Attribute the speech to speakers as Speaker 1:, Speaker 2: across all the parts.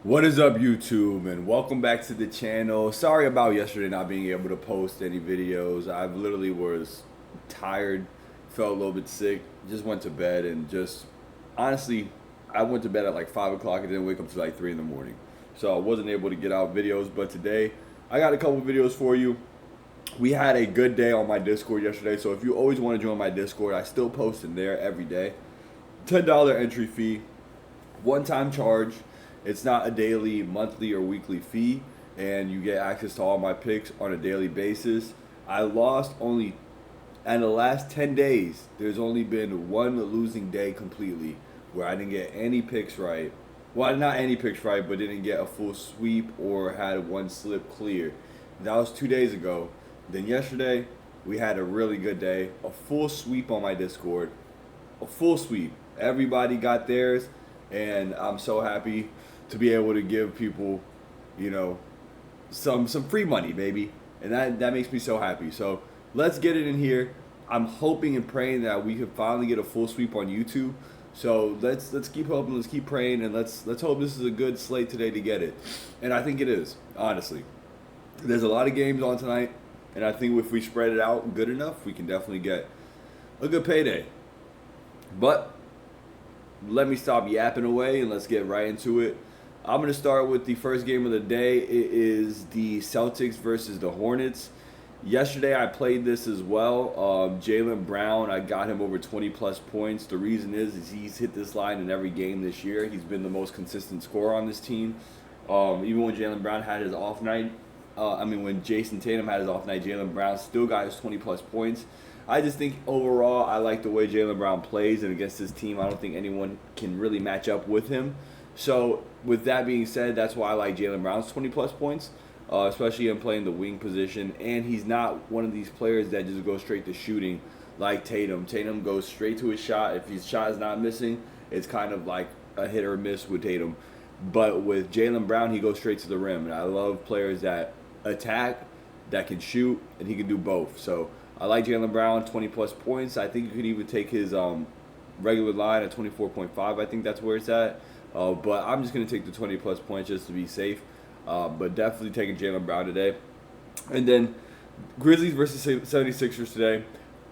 Speaker 1: What is up, YouTube, and welcome back to the channel. Sorry about yesterday not being able to post any videos. I literally was tired, felt a little bit sick, just went to bed, and just honestly, I went to bed at like 5 o'clock and didn't wake up till like 3 in the morning. So I wasn't able to get out videos, but today I got a couple videos for you. We had a good day on my Discord yesterday, so if you always want to join my Discord, I still post in there every day. $10 entry fee, one-time charge. It's not a daily, monthly, or weekly fee, and you get access to all my picks on a daily basis. I lost only, in the last 10 days, there's only been one losing day completely where I didn't get any picks right. Well, not any picks right, but didn't get a full sweep or had one slip clear. That was 2 days ago. Then yesterday, we had a really good day, a full sweep on my Discord, a full sweep. Everybody got theirs, and I'm so happy to be able to give people, you know, some free money, baby, and that makes me so happy. So let's get it in here. I'm hoping and praying that we can finally get a full sweep on YouTube. So let's keep hoping, let's keep praying, and let's hope this is a good slate today to get it. And I think it is, honestly. There's a lot of games on tonight, and I think if we spread it out good enough, we can definitely get a good payday. But let me stop yapping away and let's get right into it. I'm going to start with the first game of the day. It is the Celtics versus the Hornets. Yesterday I played this as well. Jaylen Brown, I got him over 20 plus points. The reason is he's hit this line in every game this year. He's been the most consistent scorer on this team. Even when Jaylen Brown had his off night, when Jason Tatum had his off night, Jaylen Brown still got his 20 plus points. I just think overall I like the way Jaylen Brown plays, and against this team I don't think anyone can really match up with him. So with that being said, that's why I like Jaylen Brown's 20 plus points, especially in playing the wing position. And he's not one of these players that just goes straight to shooting like Tatum. Tatum goes straight to his shot. If his shot is not missing, it's kind of like a hit or miss with Tatum. But with Jaylen Brown, he goes straight to the rim. And I love players that attack, that can shoot, and he can do both. So I like Jaylen Brown, 20 plus points. I think you could even take his regular line at 24.5. I think that's where it's at. But I'm just going to take the 20 plus points just to be safe. But definitely taking Jaylen Brown today. And then Grizzlies versus 76ers today.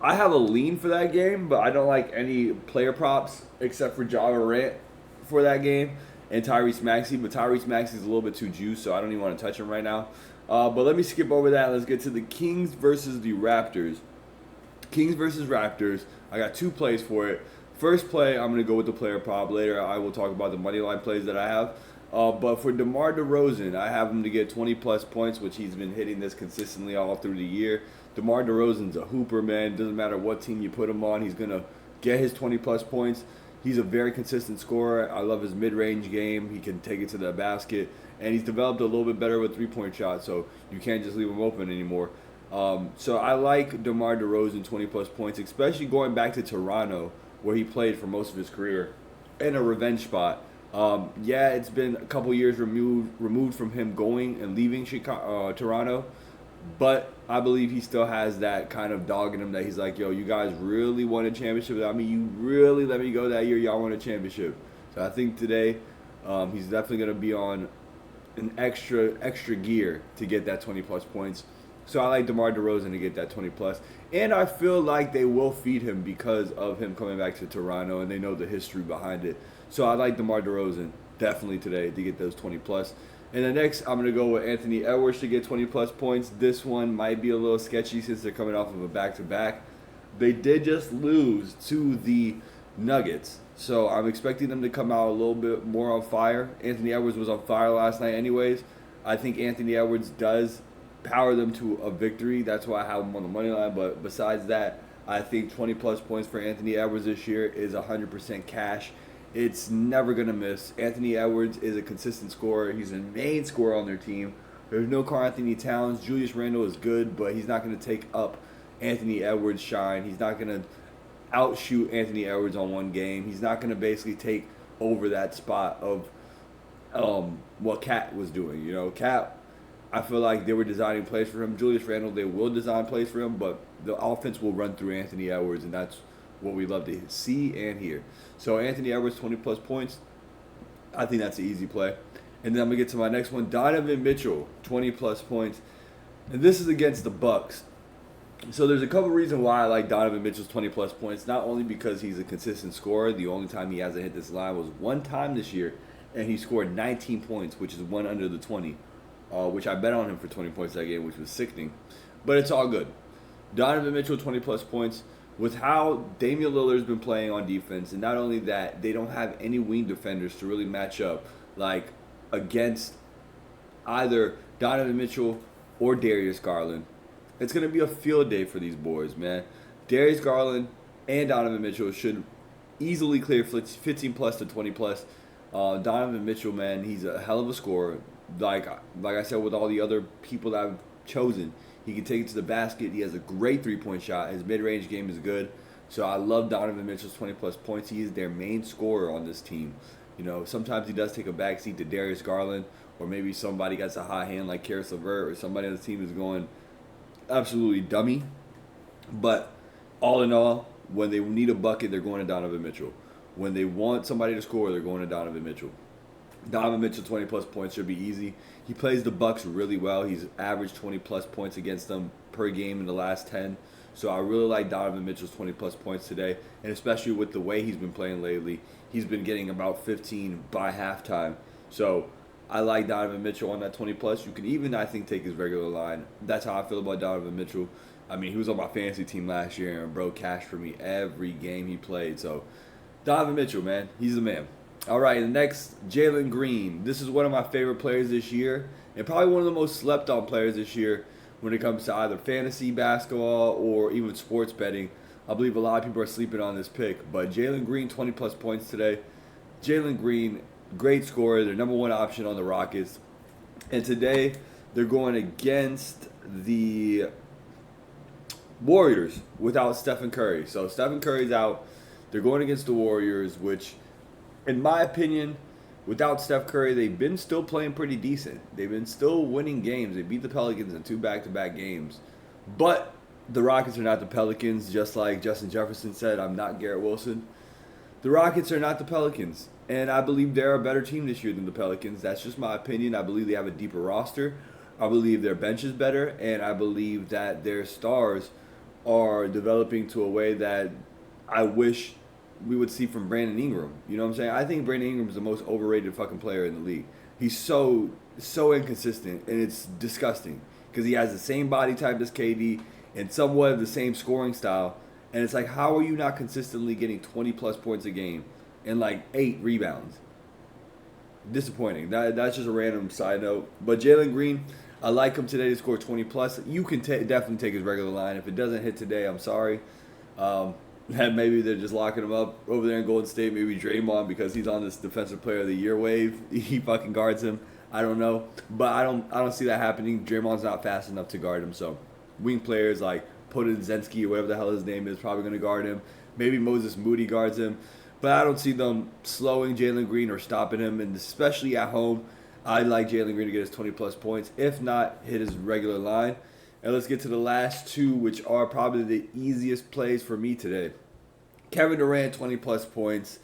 Speaker 1: I have a lean for that game, but I don't like any player props except for Ja Durant for that game and Tyrese Maxey. But Tyrese Maxey is a little bit too juiced, so I don't even want to touch him right now. But let me skip over that. Let's get to the Kings versus the Raptors. Kings versus Raptors. I got two plays for it. First play, I'm going to go with the player prop. Later, I will talk about the money line plays that I have. But for DeMar DeRozan, I have him to get 20 plus points, which he's been hitting this consistently all through the year. DeMar DeRozan's a hooper, man. Doesn't matter what team you put him on, he's going to get his 20 plus points. He's a very consistent scorer. I love his mid-range game. He can take it to the basket. And he's developed a little bit better with three-point shots, so you can't just leave him open anymore. So I like DeMar DeRozan 20 plus points, especially going back to Toronto, where he played for most of his career, in a revenge spot. It's been a couple years removed from him going and leaving Toronto, but I believe he still has that kind of dog in him that he's like, yo, you guys really won a championship without me. You really let me go that year. Y'all won a championship. So I think today he's definitely going to be on an extra gear to get that 20 plus points. So I like DeMar DeRozan to get that 20 plus. And I feel like they will feed him because of him coming back to Toronto, and they know the history behind it. So I like DeMar DeRozan definitely today to get those 20 plus. And the next, I'm going to go with Anthony Edwards to get 20 plus points. This one might be a little sketchy since they're coming off of a back-to-back. They did just lose to the Nuggets, so I'm expecting them to come out a little bit more on fire. Anthony Edwards was on fire last night anyways. I think Anthony Edwards does power them to a victory. That's why I have him on the money line. But besides that, I think 20 plus points for Anthony Edwards this year is 100% cash. It's never going to miss. Anthony Edwards is a consistent scorer. He's a main scorer on their team. There's no Karl Anthony Towns. Julius Randle is good, but he's not going to take up Anthony Edwards' shine. He's not going to outshoot Anthony Edwards on one game. He's not going to basically take over that spot of what Cat was doing. You know, Cat, I feel like they were designing plays for him. Julius Randle, they will design plays for him, but the offense will run through Anthony Edwards, and that's what we love to see and hear. So Anthony Edwards, 20 plus points. I think that's an easy play. And then I'm going to get to my next one. Donovan Mitchell, 20-plus points. And this is against the Bucks. So there's a couple reasons why I like Donovan Mitchell's 20-plus points. Not only because he's a consistent scorer. The only time he hasn't hit this line was one time this year. And he scored 19 points, which is one under the 20. Which I bet on him for 20 points that game, which was sickening. But it's all good. Donovan Mitchell, 20-plus points. With how Damian Lillard's been playing on defense, and not only that, they don't have any wing defenders to really match up, like, against either Donovan Mitchell or Darius Garland. It's going to be a field day for these boys, man. Darius Garland and Donovan Mitchell should easily clear 15-plus to 20-plus. Donovan Mitchell, man, he's a hell of a scorer. Like I said, with all the other people that I've chosen, he can take it to the basket. He has a great three-point shot. His mid-range game is good. So I love Donovan Mitchell's 20-plus points. He is their main scorer on this team. You know, sometimes he does take a backseat to Darius Garland, or maybe somebody gets a hot hand like Karis LeVert, or somebody on the team is going absolutely dummy. But all in all, when they need a bucket, they're going to Donovan Mitchell. When they want somebody to score, they're going to Donovan Mitchell. Donovan Mitchell, 20-plus points should be easy. He plays the Bucks really well. He's averaged 20-plus points against them per game in the last 10. So I really like Donovan Mitchell's 20-plus points today, and especially with the way he's been playing lately. He's been getting about 15 by halftime. So I like Donovan Mitchell on that 20-plus. You can even, I think, take his regular line. That's how I feel about Donovan Mitchell. I mean, he was on my fantasy team last year and broke cash for me every game he played. So Donovan Mitchell, man, he's the man. All right, the next, Jaylen Green. This is one of my favorite players this year, and probably one of the most slept-on players this year when it comes to either fantasy basketball or even sports betting. I believe a lot of people are sleeping on this pick, but Jaylen Green, 20-plus points today. Jaylen Green, great scorer. They're number one option on the Rockets. And today, they're going against the Warriors without Stephen Curry. So Stephen Curry's out. They're going against the Warriors, which, in my opinion, without Steph Curry, they've been still playing pretty decent. They've been still winning games. They beat the Pelicans in 2 back-to-back games. But the Rockets are not the Pelicans, just like Justin Jefferson said, I'm not Garrett Wilson. The Rockets are not the Pelicans, and I believe they're a better team this year than the Pelicans. That's just my opinion. I believe they have a deeper roster. I believe their bench is better, and I believe that their stars are developing to a way that I wish we would see from Brandon Ingram. You know what I'm saying? I think Brandon Ingram is the most overrated fucking player in the league. He's so inconsistent, and it's disgusting because he has the same body type as KD and somewhat of the same scoring style. And it's like, how are you not consistently getting 20-plus points a game and like 8 rebounds? Disappointing. That's just a random side note. But Jaylen Green, I like him today to score 20-plus. You can definitely take his regular line. If it doesn't hit today, I'm sorry. And maybe they're just locking him up over there in Golden State. Maybe Draymond, because he's on this Defensive Player of the Year wave, he fucking guards him. I don't know, but I don't see that happening. Draymond's not fast enough to guard him. So wing players like Podenzensky or whatever the hell his name is probably going to guard him. Maybe Moses Moody guards him, but I don't see them slowing Jaylen Green or stopping him. And especially at home, I like Jaylen Green to get his 20-plus points. If not, hit his regular line. And let's get to the last two, which are probably the easiest plays for me today. Kevin Durant, 20-plus points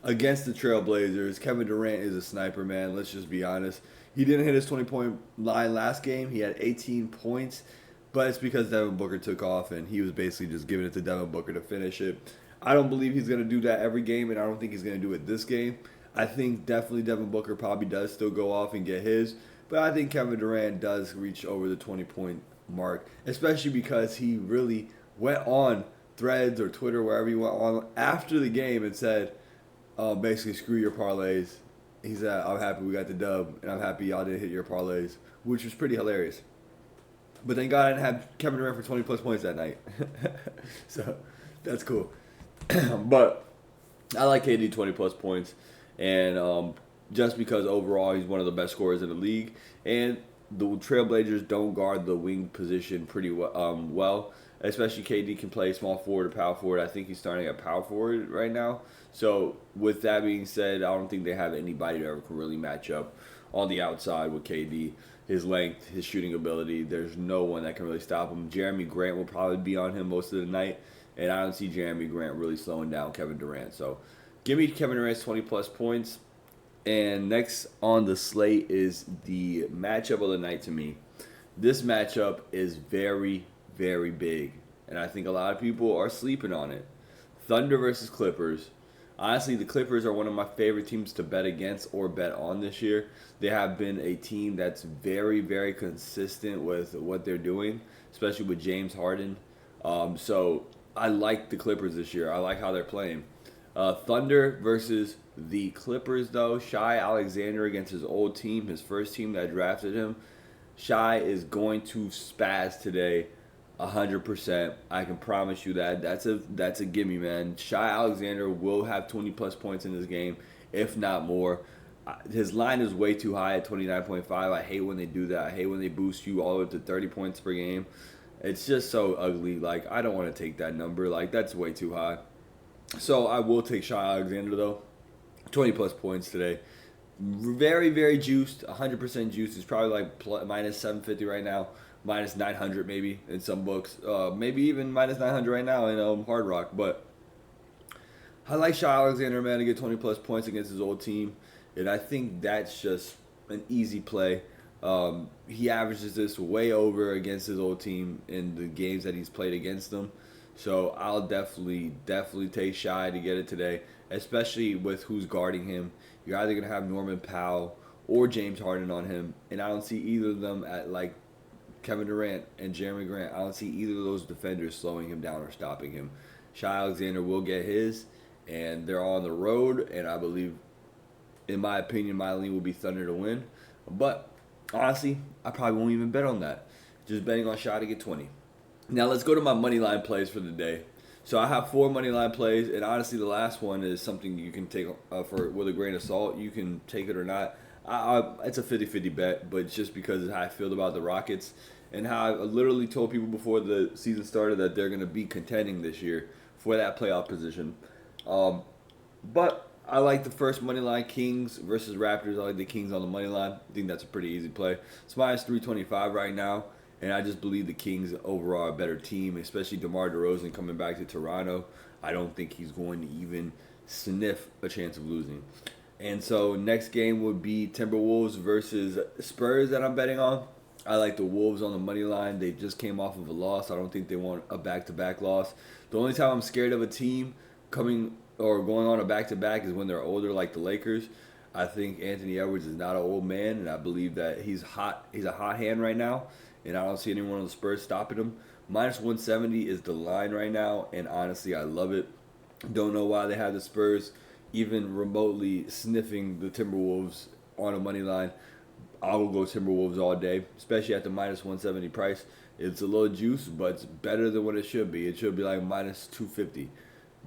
Speaker 1: against the Trailblazers. Kevin Durant is a sniper, man. Let's just be honest. He didn't hit his 20-point line last game. He had 18 points, but it's because Devin Booker took off, and he was basically just giving it to Devin Booker to finish it. I don't believe he's going to do that every game, and I don't think he's going to do it this game. I think definitely Devin Booker probably does still go off and get his, but I think Kevin Durant does reach over the 20-point mark, especially because he really went on Threads or Twitter, wherever he went on after the game and said, basically, screw your parlays. He said, I'm happy we got the dub, and I'm happy y'all didn't hit your parlays, which was pretty hilarious. But thank God I didn't have Kevin Durant for 20-plus points that night. So that's cool. But I like KD 20-plus points, and just because overall he's one of the best scorers in the league, and the Trailblazers don't guard the wing position pretty well. Especially KD can play small forward or power forward. I think he's starting at power forward right now. So with that being said, I don't think they have anybody that ever can really match up on the outside with KD. His length, his shooting ability, there's no one that can really stop him. Jeremy Grant will probably be on him most of the night, and I don't see Jeremy Grant really slowing down Kevin Durant. So give me Kevin Durant's 20-plus points. And next on the slate is the matchup of the night to me. This matchup is very, very big, and I think a lot of people are sleeping on it. Thunder versus Clippers. Honestly, the Clippers are one of my favorite teams to bet against or bet on this year. They have been a team that's very, very consistent with what they're doing, especially with James Harden. So I like the Clippers this year. I like how they're playing. Thunder versus the Clippers, though. Shai Alexander against his old team, his first team that drafted him. Shai is going to spaz today, 100%. I can promise you that. That's a gimme, man. Shai Alexander will have 20 plus points in this game, if not more. His line is way too high at 29.5. I hate when they do that. I hate when they boost you all the way up to 30 points per game. It's just so ugly. Like, I don't want to take that number. Like, that's way too high. So I will take Shai Alexander, though. 20 plus points today. Very, very juiced. 100% juiced. It's probably like minus 750 right now. Minus 900 maybe in some books. Maybe even minus 900 right now in Hard Rock. But I like Shai Alexander, man, to get 20 plus points against his old team. And I think that's just an easy play. He averages this way over against his old team in the games that he's played against them. So I'll definitely take Shai to get it today, especially with who's guarding him. You're either going to have Norman Powell or James Harden on him, and I don't see either of them at like Kevin Durant and Jeremy Grant. I don't see either of those defenders slowing him down or stopping him. Shai Alexander will get his, and they're on the road, and I believe, in my opinion, my lean will be Thunder to win. But honestly, I probably won't even bet on that. Just betting on Shai to get 20. Now let's go to my money line plays for the day. So I have 4 money line plays, and honestly, the last one is something you can take for with a grain of salt. You can take it or not. It's a 50-50 bet, but it's just because of how I feel about the Rockets and how I literally told people before the season started that they're going to be contending this year for that playoff position. But I like the first money line, Kings versus Raptors. I like the Kings on the money line. I think that's a pretty easy play. It's minus 325 right now. And I just believe the Kings overall are a better team, especially Demar DeRozan coming back to Toronto. I don't think he's going to even sniff a chance of losing. And so next game would be Timberwolves versus Spurs that I'm betting on. I like the Wolves on the money line. They just came off of a loss. I don't think they want a back-to-back loss. The only time I'm scared of a team coming or going on a back-to-back is when they're older, like the Lakers. I think Anthony Edwards is not an old man, and I believe that he's hot. He's a hot hand right now. And I don't see anyone on the Spurs stopping him. Minus 170 is the line right now, and honestly, I love it. Don't know why they have the Spurs even remotely sniffing the Timberwolves on a money line. I will go Timberwolves all day, especially at the minus 170 price. It's a little juice, but it's better than what it should be. It should be like minus 250.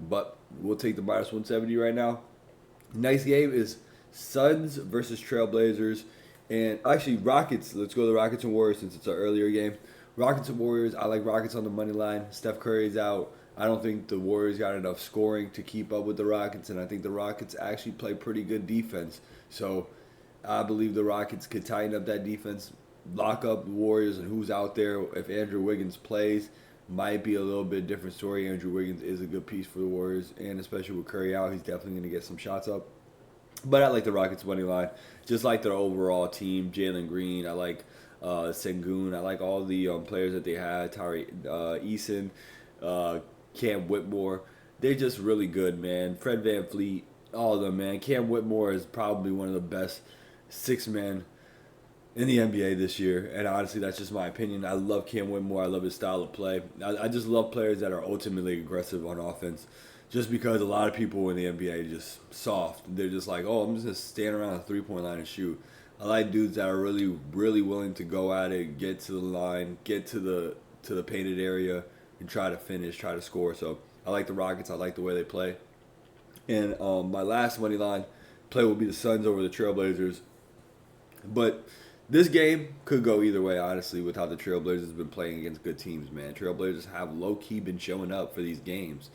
Speaker 1: But we'll take the minus 170 right now. Next game is Suns versus Trailblazers. And actually, Rockets. Let's go to the Rockets and Warriors since it's an earlier game. Rockets and Warriors. I like Rockets on the money line. Steph Curry's out. I don't think the Warriors got enough scoring to keep up with the Rockets, and I think the Rockets actually play pretty good defense. So I believe the Rockets could tighten up that defense, lock up the Warriors and who's out there. If Andrew Wiggins plays, might be a little bit different story. Andrew Wiggins is a good piece for the Warriors, and especially with Curry out, he's definitely going to get some shots up. But I like the Rockets money line. Just like their overall team. Jaylen Green. I like Sengun. I like all the players that they had. Tari Eason, Cam Whitmore. They're just really good, man. Fred VanVleet. All of them, man. Cam Whitmore is probably one of the best 6 men in the NBA this year. And honestly, that's just my opinion. I love Cam Whitmore. I love his style of play. I just love players that are ultimately aggressive on offense. Just because a lot of people in the NBA are just soft. They're just like, oh, I'm just going to stand around the three-point line and shoot. I like dudes that are really, really willing to go at it, get to the line, get to the painted area, and try to finish, try to score. So I like the Rockets. I like the way they play. And my last money line play will be the Suns over the Trailblazers. But this game could go either way, honestly, with how the Trailblazers have been playing against good teams, man. Trailblazers have low-key been showing up for these games.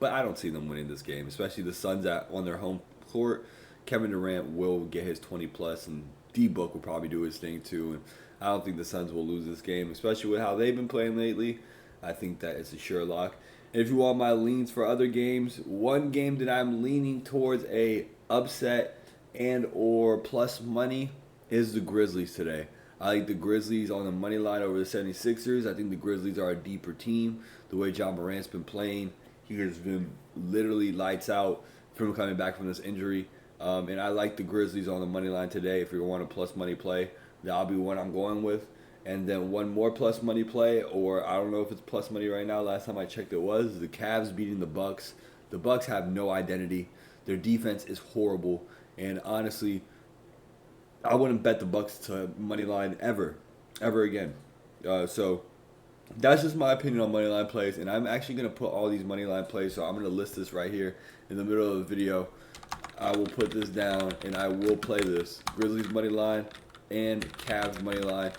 Speaker 1: But I don't see them winning this game, especially the Suns on their home court. Kevin Durant will get his 20-plus, and D-Book will probably do his thing too. And I don't think the Suns will lose this game, especially with how they've been playing lately. I think that it's a sure lock. And if you want my leans for other games, one game that I'm leaning towards a upset and or plus money is the Grizzlies today. I like the Grizzlies on the money line over the 76ers. I think the Grizzlies are a deeper team. The way John Morant's been playing, he has been literally lights out from coming back from this injury. And I like the Grizzlies on the money line today. If you want a plus money play, that'll be what I'm going with. And then one more plus money play, or I don't know if it's plus money right now. Last time I checked, it was the Cavs beating the Bucks. The Bucks have no identity. Their defense is horrible, and honestly, I wouldn't bet the Bucks to money line ever again. So that's just my opinion on money line plays, and I'm actually gonna put all these money line plays. So I'm gonna list this right here in the middle of the video. I will put this down, and I will play this Grizzlies money line and Cavs money line.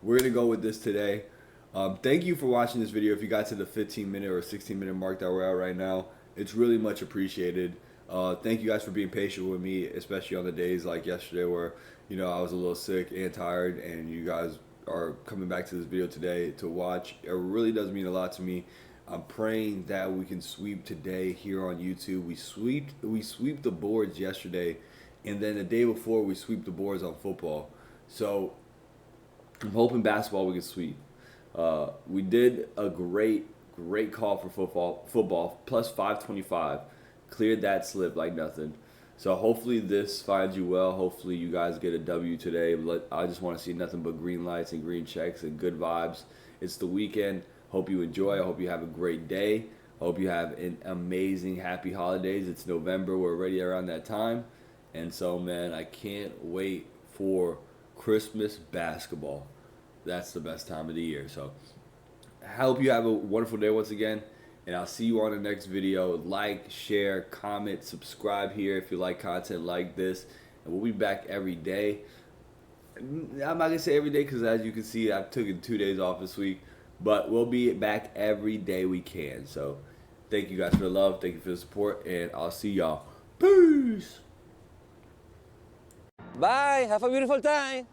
Speaker 1: We're going to go with this today. Thank you for watching this video. If you got to the 15-minute or 16-minute mark that we're at right now, it's really much appreciated. Thank you guys for being patient with me, especially on the days like yesterday where, I was a little sick and tired, and you guys are coming back to this video today to watch. It really does mean a lot to me. I'm praying that we can sweep today here on YouTube. We sweep the boards yesterday, and then the day before we sweep the boards on football. So I'm hoping basketball we can sweep. We did a great call for football plus 525. Cleared that slip like nothing. So hopefully this finds you well. Hopefully you guys get a W today. I just want to see nothing but green lights and green checks and good vibes. It's the weekend. Hope you enjoy. I hope you have a great day. I hope you have an amazing, happy holidays. It's November. We're already around that time. And so, man, I can't wait for Christmas basketball. That's the best time of the year. So I hope you have a wonderful day once again, and I'll see you on the next video. Like, share, comment, subscribe here if you like content like this, and we'll be back every day. I'm not gonna say every day because, as you can see, I've taken 2 days off this week, but we'll be back every day we can. So thank you guys for the love, thank you for the support, and I'll see y'all. Peace.
Speaker 2: Bye. Have a beautiful time.